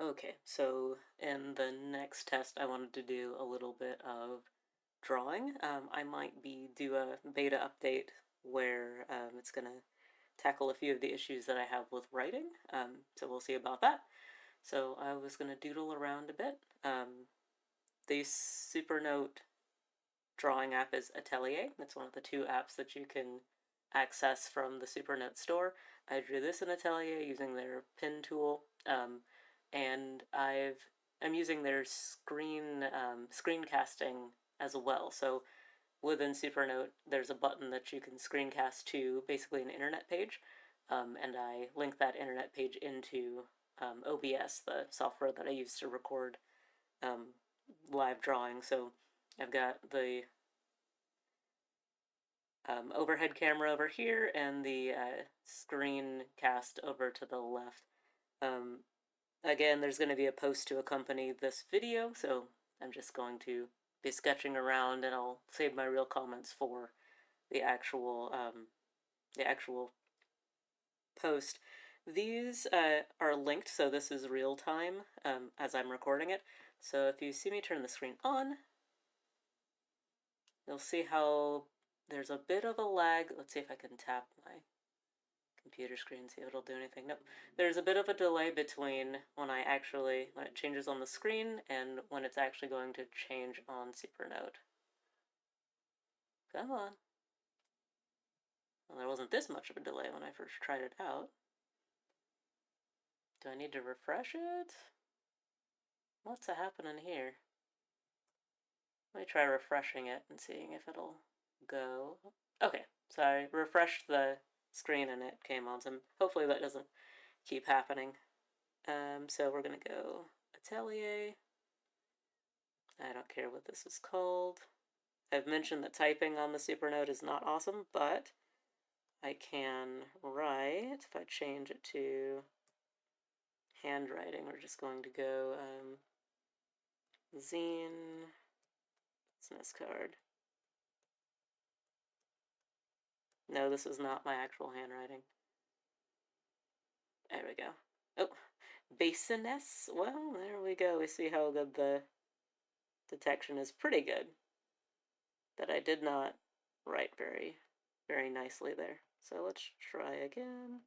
Okay, so in the next test, I wanted to do a little bit of drawing. I might do a beta update where it's going to tackle a few of the issues that I have with writing. So we'll see about that. So I was going to doodle around a bit. The Supernote drawing app is Atelier. It's one of the two apps that you can access from the Supernote store. I drew this in Atelier using their pen tool, and I'm using their screencasting as well. So within Supernote, there's a button that you can screencast to basically an internet page, and I link that internet page into OBS, the software that I use to record um, live drawing. So I've got the overhead camera over here and the screencast over to the left. Um, Again, there's going to be a post to accompany this video, so I'm just going to be sketching around, and I'll save my real comments for the actual post. These are linked, so this is real time as I'm recording it. So if you see me turn the screen on, you'll see how there's a bit of a lag. Let's see if I can tap my computer screen, see if it'll do anything. Nope. There's a bit of a delay between when it changes on the screen and when it's actually going to change on Supernote. Come on. Well, there wasn't this much of a delay when I first tried it out. Do I need to refresh it? What's happening here? Let me try refreshing it and seeing if it'll go. Okay, so I refreshed the screen and it came on, so hopefully that doesn't keep happening. So we're going to go Atelier. I don't care what this is called. I've mentioned that typing on the Supernote is not awesome, but I can write. If I change it to handwriting, we're just going to go zine, business card. No, this is not my actual handwriting. There we go. Oh, basiness. Well, there we go. We see how good the detection is. Pretty good. But I did not write very, very nicely there. So let's try again.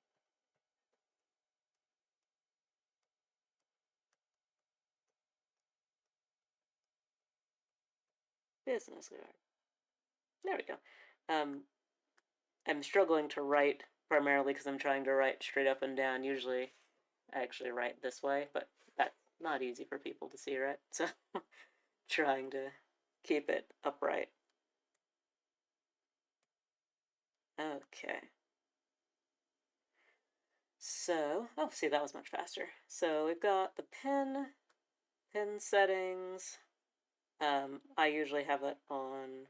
Business card. There we go. I'm struggling to write primarily because I'm trying to write straight up and down. Usually I actually write this way, but that's not easy for people to see, right? So trying to keep it upright. Okay. So, oh, see, that was much faster. So we've got the pen settings. I usually have it on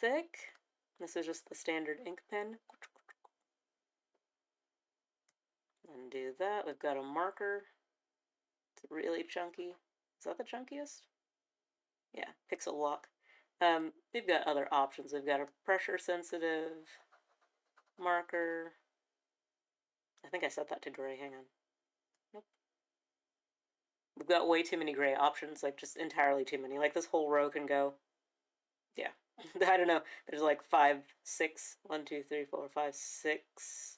thick. This is just the standard ink pen. Undo that. We've got a marker. It's really chunky. Is that the chunkiest? Yeah, pixel lock. We've got other options. We've got a pressure sensitive marker. I think I set that to gray. Hang on. Nope. We've got way too many gray options, like just entirely too many. Like this whole row can go. Yeah. I don't know. There's like 5, 6, 1, 2, 3, 4, 5, 6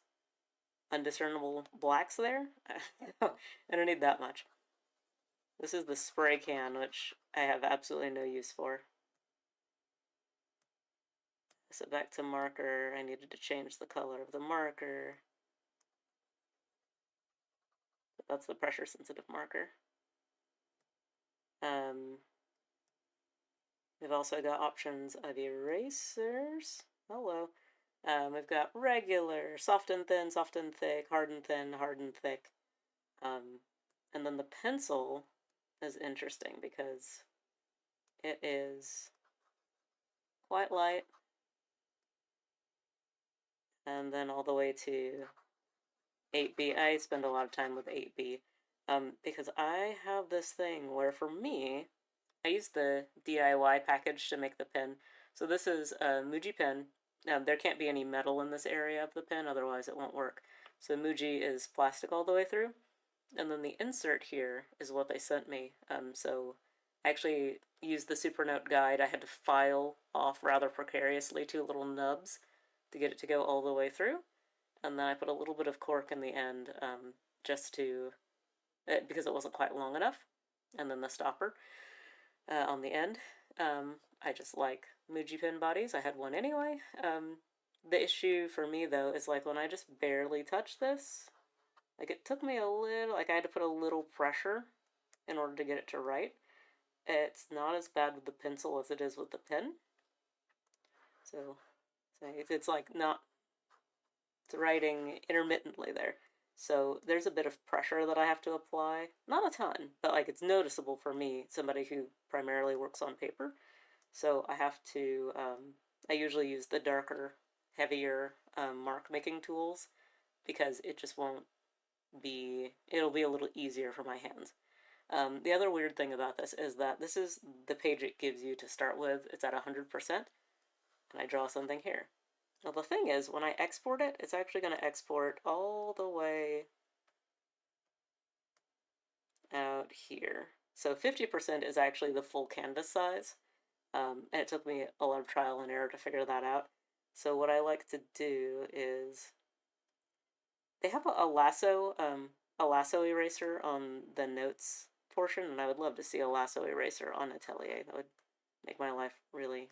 undiscernible blacks there. I don't need that much. This is the spray can, which I have absolutely no use for. So back to marker. I needed to change the color of the marker. That's the pressure sensitive marker. We've also got options of erasers. Hello. We've got regular, soft and thin, soft and thick, hard and thin, hard and thick. And then the pencil is interesting because it is quite light. And then all the way to 8B. I spend a lot of time with 8B because I have this thing where for me, I use the DIY package to make the pen. So this is a Muji pen. There can't be any metal in this area of the pen, otherwise it won't work. So Muji is plastic all the way through. And then the insert here is what they sent me. So I actually used the Supernote guide. I had to file off rather precariously 2 little nubs to get it to go all the way through. And then I put a little bit of cork in the end, just to, because it wasn't quite long enough. And then the stopper on the end. I just like Muji pin bodies. I had one anyway. The issue for me though is like when I just barely touch this, like it took me a little, like I had to put a little pressure in order to get it to write. It's not as bad with the pencil as it is with the pen. So it's like not, it's writing intermittently there. So there's a bit of pressure that I have to apply. Not a ton, but like it's noticeable for me, somebody who primarily works on paper. So I have to, I usually use the darker, heavier mark making tools because it just won't be, it'll be a little easier for my hands. The other weird thing about this is that this is the page it gives you to start with. It's at 100%, and I draw something here. Now the thing is, when I export it, it's actually going to export all the way out here. So 50% is actually the full canvas size, and it took me a lot of trial and error to figure that out. So what I like to do is, they have a lasso eraser on the notes portion, and I would love to see a lasso eraser on Atelier. That would make my life really,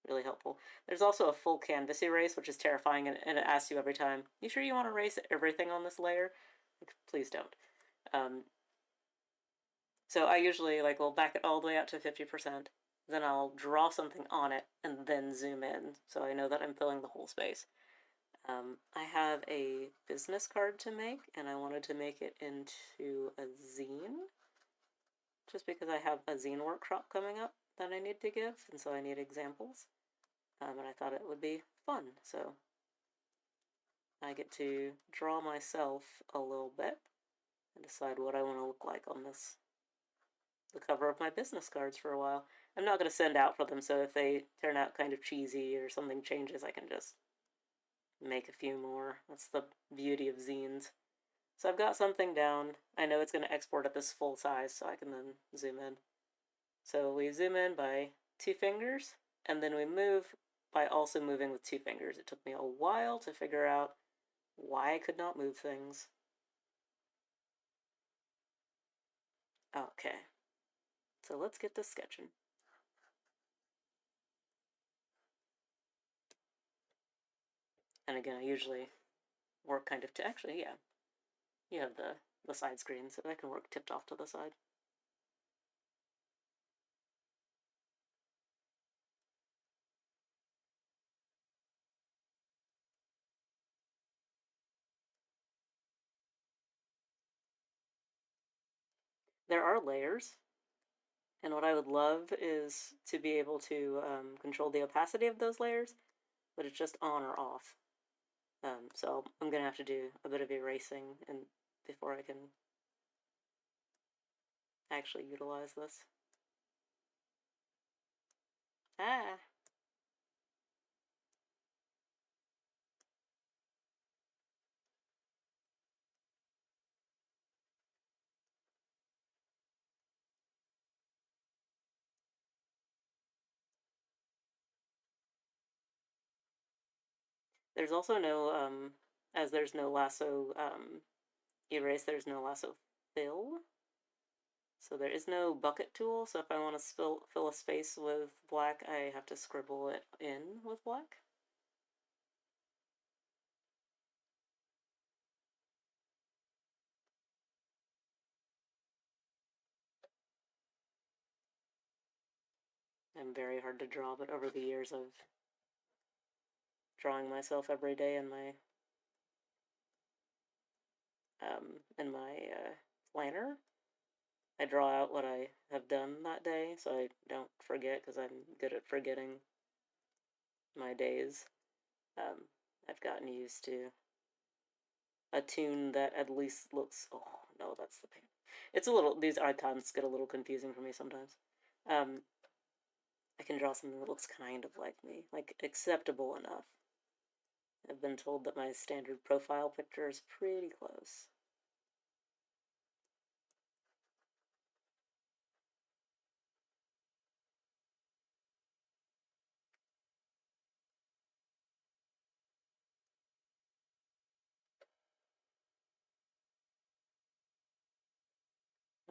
really helpful. There's also a full canvas erase, which is terrifying, and it asks you every time, you sure you want to erase everything on this layer? Like, please don't. So I usually will back it all the way out to 50%, then I'll draw something on it, and then zoom in, so I know that I'm filling the whole space. I have a business card to make, and I wanted to make it into a zine, just because I have a zine workshop coming up that I need to give, and so I need examples. And I thought it would be fun, so I get to draw myself a little bit and decide what I want to look like on the cover of my business cards for a while. I'm not going to send out for them, so if they turn out kind of cheesy or something changes, I can just make a few more. That's the beauty of zines. So I've got something down. I know it's going to export at this full size, so I can then zoom in. So we zoom in by 2 fingers, and then we move by also moving with 2 fingers. It took me a while to figure out why I could not move things. Okay, so let's get to sketching. And again, I usually work kind of actually, yeah, you have the side screen, so I can work tipped off to the side. There are layers, and what I would love is to be able to control the opacity of those layers, but it's just on or off. So I'm going to have to do a bit of erasing and before I can actually utilize this. Ah! There's also no, as there's no lasso erase, there's no lasso fill. So there is no bucket tool, so if I want to fill a space with black, I have to scribble it in with black. I'm very hard to draw, but over the years of drawing myself every day in my planner, I draw out what I have done that day, so I don't forget, because I'm good at forgetting my days. I've gotten used to a tune that at least looks, oh no, that's the pain. It's a little, these icons get a little confusing for me sometimes. I can draw something that looks kind of like me, like acceptable enough. I've been told that my standard profile picture is pretty close.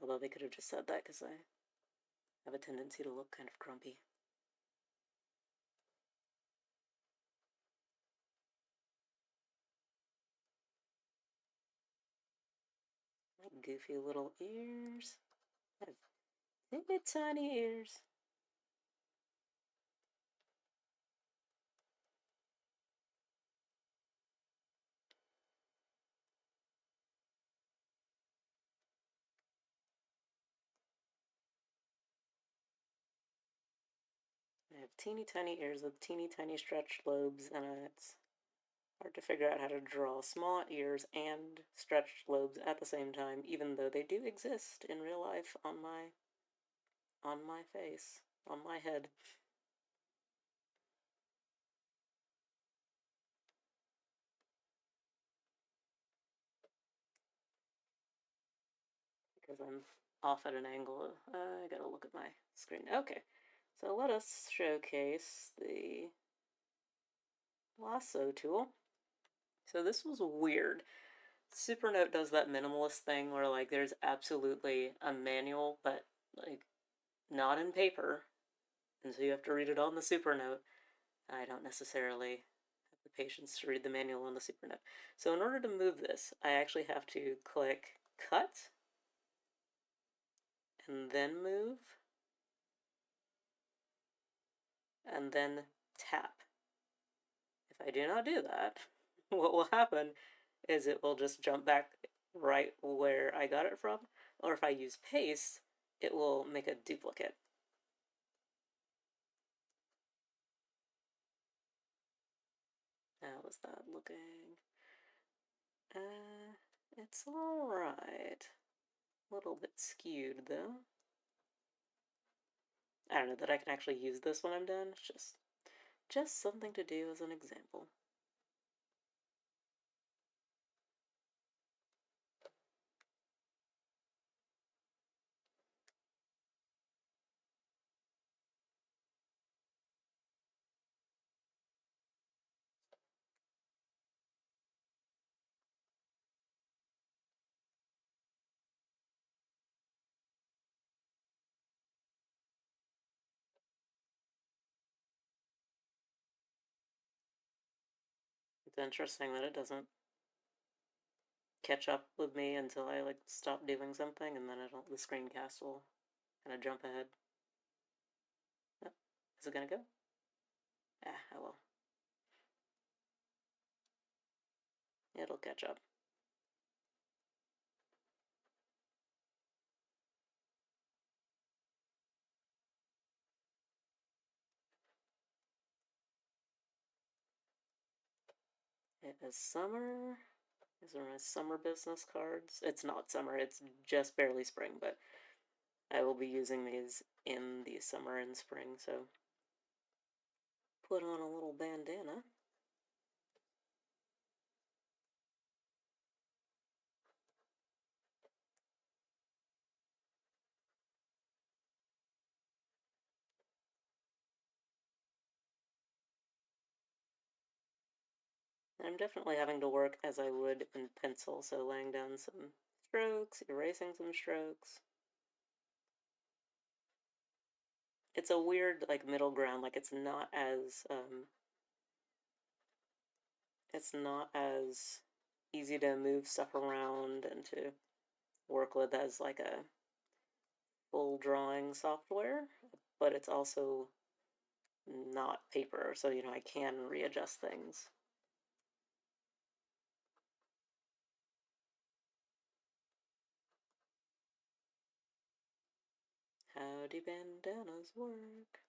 Although they could have just said that because I have a tendency to look kind of grumpy. My goofy little ears. I have teeny tiny ears. I have teeny tiny ears with teeny tiny stretched lobes, and it's hard to figure out how to draw small ears and stretched lobes at the same time, even though they do exist in real life on my face, on my head. Because I'm off at an angle. I gotta look at my screen. Okay, so let us showcase the lasso tool. So this was weird. Supernote does that minimalist thing where like there's absolutely a manual, but like not in paper, and so you have to read it on the Supernote. I don't necessarily have the patience to read the manual on the Supernote. So in order to move this, I actually have to click cut and then move and then tap. If I do not do that, what will happen is it will just jump back right where I got it from, or if I use paste, it will make a duplicate. How is that looking? It's alright. A little bit skewed, though. I don't know that I can actually use this when I'm done. It's just something to do as an example. It's interesting that it doesn't catch up with me until I like stop doing something, and then the screencast will kind of jump ahead. Oh, is it gonna go? Ah, oh well. It'll catch up. It is summer. These are my summer business cards. It's not summer, it's just barely spring, but I will be using these in the summer and spring, so put on a little bandana. I'm definitely having to work as I would in pencil, so laying down some strokes, erasing some strokes. It's a weird, like, middle ground, like, it's not as easy to move stuff around and to work with as, like, a full drawing software, but it's also not paper, so, I can readjust things. How do bandanas work?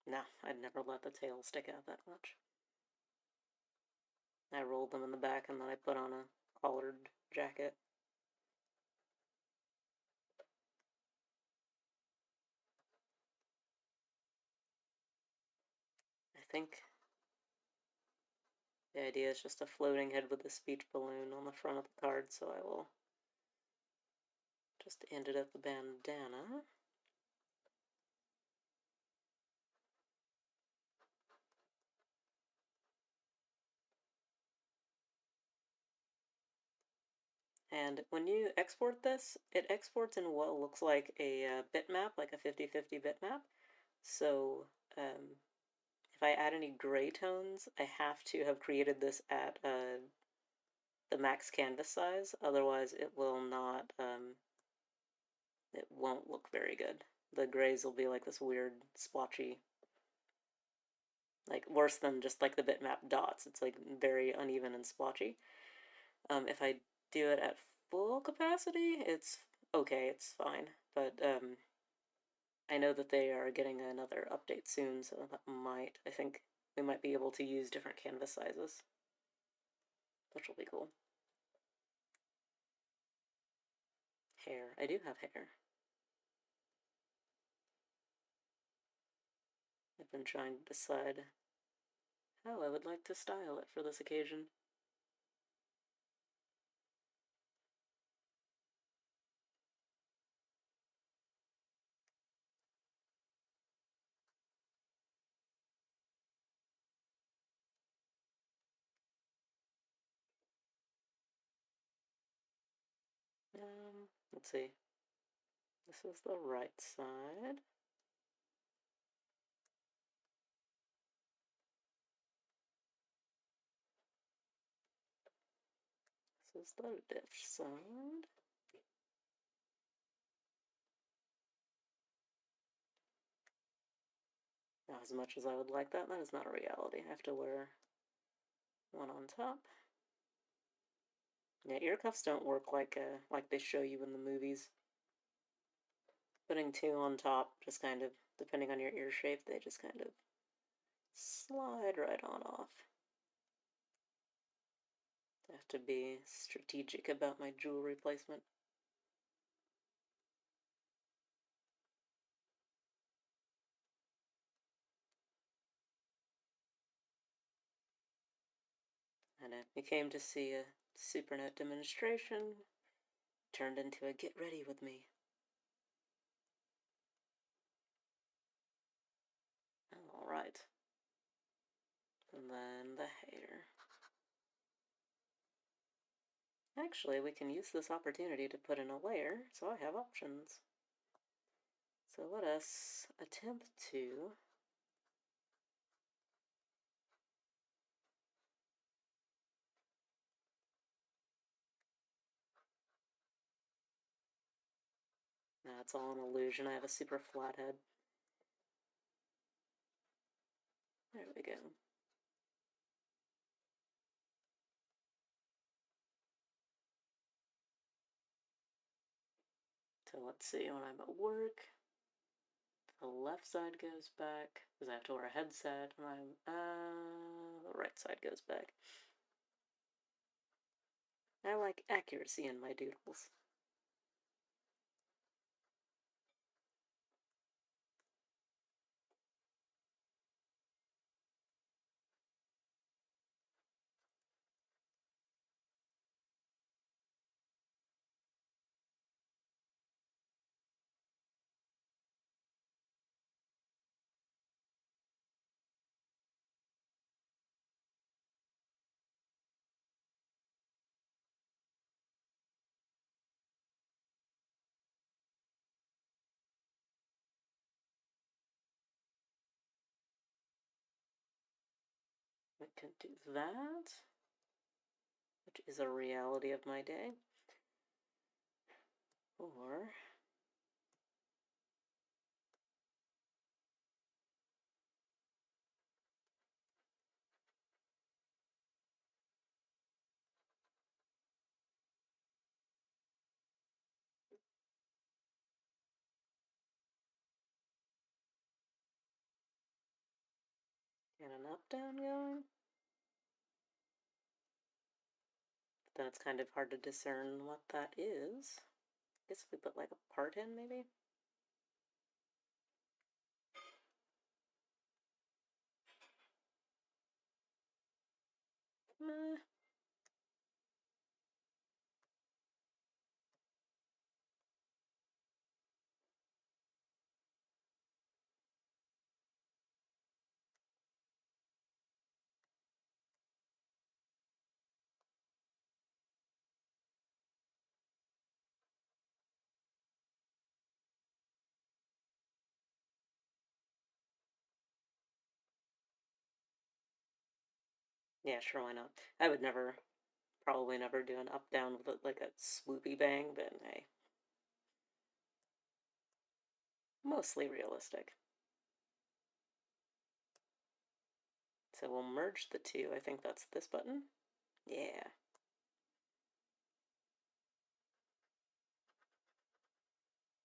No, I'd never let the tail stick out that much. I rolled them in the back and then I put on a collared jacket. I think The idea is just a floating head with a speech balloon on the front of the card, so I will just end it at the bandana. And when you export this, it exports in what looks like a bitmap, like a 50/50 bitmap. So if I add any gray tones, I have to have created this at the max canvas size, otherwise it will not, it won't look very good. The grays will be like this weird splotchy, like worse than just like the bitmap dots. It's like very uneven and splotchy. If I do it at full capacity, it's okay, it's fine. But I know that they are getting another update soon, so that might, I think we might be able to use different canvas sizes, which will be cool. Hair. I do have hair. I've been trying to decide how I would like to style it for this occasion. Let's see. This is the right side. This is the left side. Not as much as I would like that. That is not a reality. I have to wear one on top. Yeah, ear cuffs don't work like they show you in the movies. Putting two on top, just kind of, depending on your ear shape, they just kind of slide right on off. I have to be strategic about my jewelry placement. And if you came to see a Supernote demonstration, turned into a get ready with me. Alright. And then the hair. Actually, we can use this opportunity to put in a layer, so I have options. So let us attempt to it's all an illusion. I have a super flat head. There we go. So let's see, when I'm at work, the left side goes back, because I have to wear a headset, and the right side goes back. I like accuracy in my doodles. I can do that, which is a reality of my day. Or get an up-down going. Then it's kind of hard to discern what that is. I guess if we put like a part in, maybe? Yeah, sure, why not? I would never, probably never do an up-down with like a swoopy bang, but hey, mostly realistic. So we'll merge the two. I think that's this button. Yeah.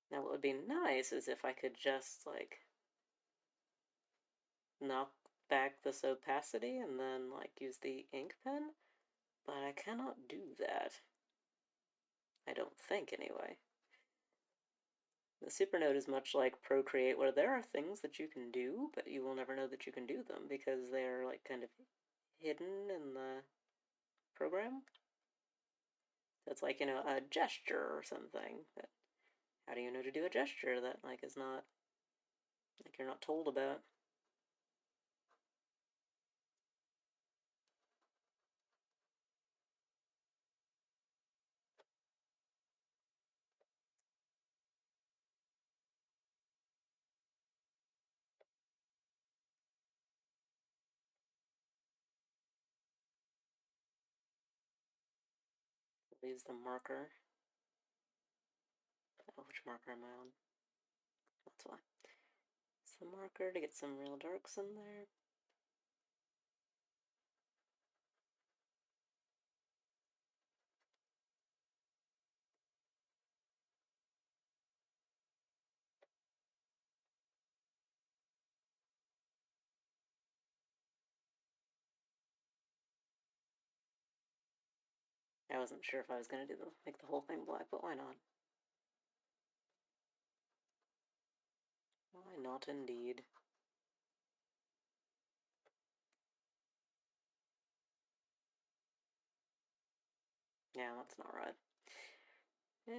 Now what would be nice is if I could just, like, knock back this opacity and then, like, use the ink pen, but I cannot do that. I don't think, anyway. The Supernote is much like Procreate, where there are things that you can do, but you will never know that you can do them because they're, like, kind of hidden in the program. So it's like, a gesture or something, but how do you know to do a gesture that, like, is not, like, you're not told about? Use the marker. Oh, which marker am I on? That's why. It's the marker to get some real darks in there. I wasn't sure if I was gonna make the whole thing black, but why not? Why not indeed? Yeah, that's not right. Eh.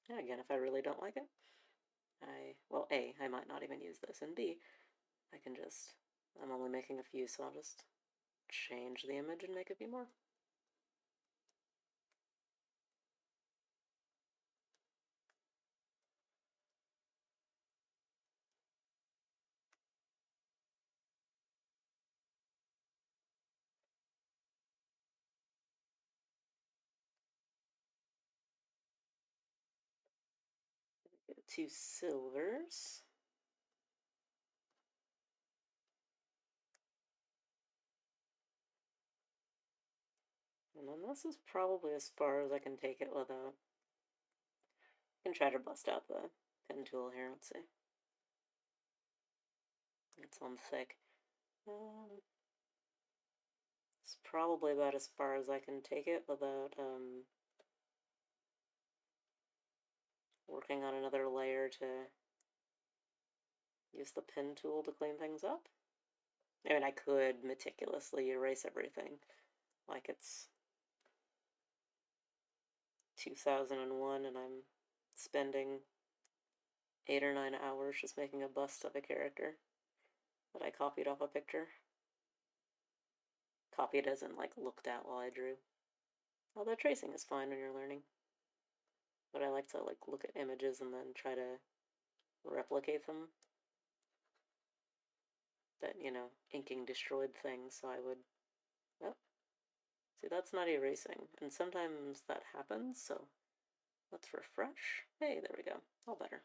And again, if I really don't like it, well, A, I might not even use this, and B, I can just, I'm only making a few, so I'll just change the image and make a few more. Get 2 silvers. And then this is probably as far as I can take it without. I can try to bust out the pen tool here. Let's see. It's on thick. It's probably about as far as I can take it without working on another layer to use the pen tool to clean things up. I mean, I could meticulously erase everything like it's 2001 and I'm spending 8 or 9 hours just making a bust of a character that I copied off a picture. Copied as in, like, looked at while I drew. Although tracing is fine when you're learning. But I like to, like, look at images and then try to replicate them. But, inking destroyed things, so I would... Oh, see, that's not erasing. And sometimes that happens, so let's refresh. Hey, there we go. All better.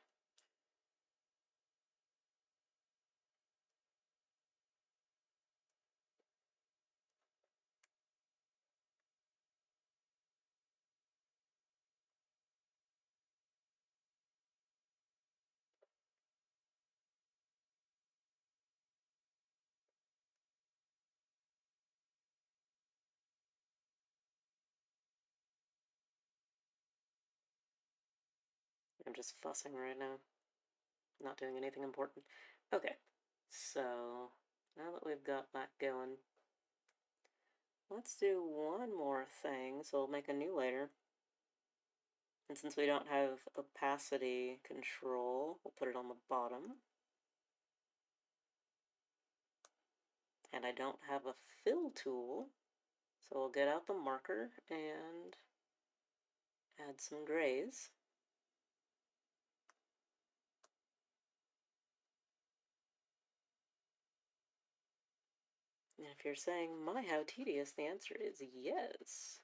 I'm just fussing right now. Not doing anything important. Okay, so now that we've got that going, let's do one more thing. So we'll make a new layer. And since we don't have opacity control, we'll put it on the bottom. And I don't have a fill tool, so we'll get out the marker and add some grays. And if you're saying, my, how tedious, the answer is yes.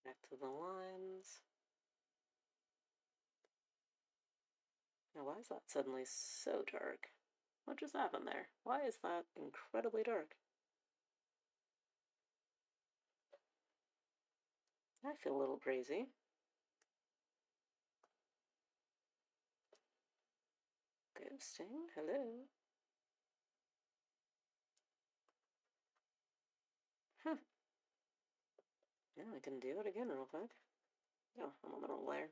Back to the lines. Now, why is that suddenly so dark? What just happened there? Why is that incredibly dark? I feel a little crazy. Ghosting? Hello? Huh. Yeah, I can do it again real quick. Oh, I'm on the wrong layer.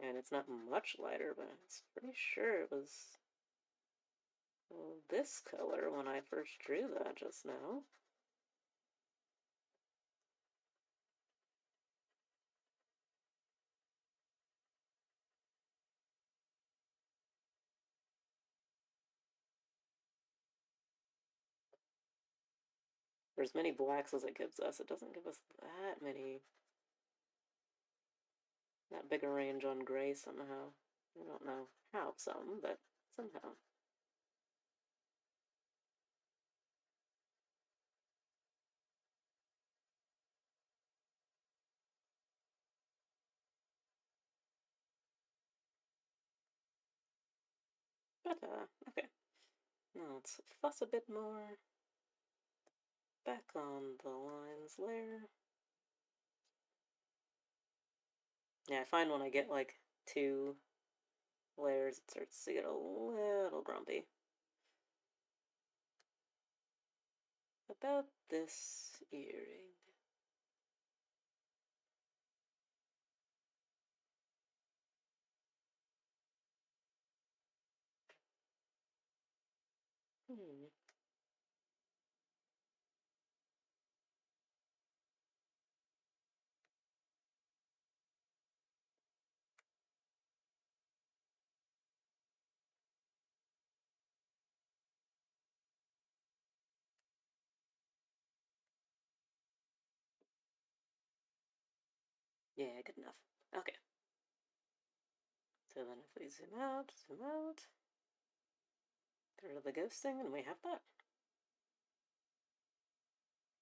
And it's not much lighter, but I'm pretty sure it was this color when I first drew that just now. For as many blacks as it gives us, it doesn't give us that big a range on gray somehow. I don't know how some, but somehow. But, okay. Now let's fuss a bit more. Back on the lines layer. Yeah, I find when I get like 2 layers, it starts to get a little grumpy. About this earring. Hmm. Yeah, good enough. Okay. So then if we zoom out, get rid of the ghosting, and we have that.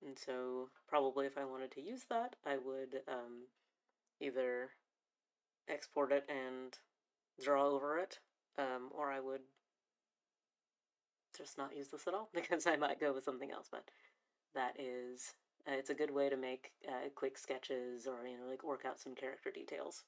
And so probably if I wanted to use that, I would either export it and draw over it, or I would just not use this at all because I might go with something else. But that is, it's a good way to make quick sketches or, like work out some character details.